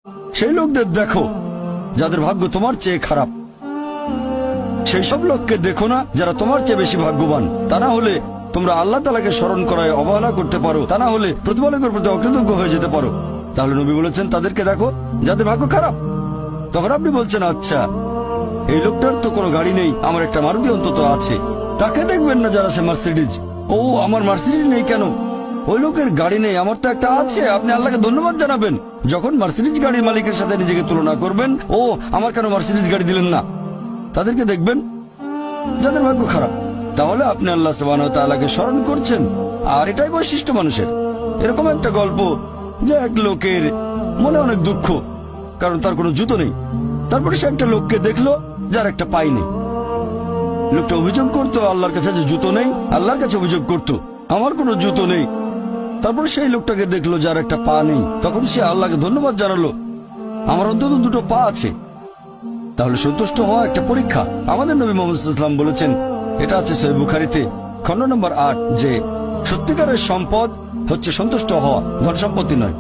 সেই লোকদের দেখো যাদের ভাগ্য তোমার চেয়ে খারাপ। সেই সব লোককে দেখো না যারা তোমার চেয়ে বেশি ভাগ্যবান। তা না হলে তোমরা আল্লাহ তাআলাকে স্মরণ করায় অবহেলা করতে পারো, তা না হলে প্রতিপালকের প্রতি অকৃতজ্ঞ হয়ে যেতে পারো। তাহলে নবী বলেছেন তাদেরকে দেখো যাদের ভাগ্য খারাপ। তখন আপনি বলছেন আচ্ছা, এই লোকটার তো কোনো গাড়ি নেই, আমার একটা মারুতি অন্তত আছে। তাকে দেখবেন না যারা সে মার্সিডিজ। ও আমার মার্সিডিজ নেই কেন? ওই লোকের গাড়ি নেই, আমার তো একটা আছে। আপনি আল্লাহকে ধন্যবাদ জানাবেন। যখন মার্সিডিজ গাড়ির মালিকের সাথে নিজেকে তুলনা করবেন, ও আমার কেন মার্সিডিজ গাড়ি দিলেন না, তাদেরকে দেখবেন যাদের ভাগ্য খারাপ। তাহলে আপনি আল্লাহ সুবহানাহু ওয়া তাআলাকে স্মরণ করছেন। আর এটাই বৈশিষ্ট্য মানুষের। এরকম একটা গল্প যে এক লোকের মনে অনেক দুঃখ, কারণ তার কোনো জুতো নেই। তারপরে সে একটা লোককে দেখলো যার একটা পাই নেই। লোকটা অভিযোগ করতো আল্লাহর কাছে যে জুতো নেই, আল্লাহর কাছে অভিযোগ করতো আমার কোনো জুতো নেই। তারপর সেই লোকটাকে দেখলো যার একটা পা নেই। তখন সে আল্লাহকে ধন্যবাদ জানালো, আমার অন্তত দুটো পা আছে। তাহলে সন্তুষ্ট হওয়া একটা পরীক্ষা। আমাদের নবী মুহাম্মদ সাল্লাল্লাহু আলাইহি ওয়াসাল্লাম বলেছেন, এটা আছে সহিহ বুখারীতে খণ্ড নম্বর ৮, যে সত্যিকারের সম্পদ হচ্ছে সন্তুষ্ট হওয়া, ধন সম্পত্তি নয়।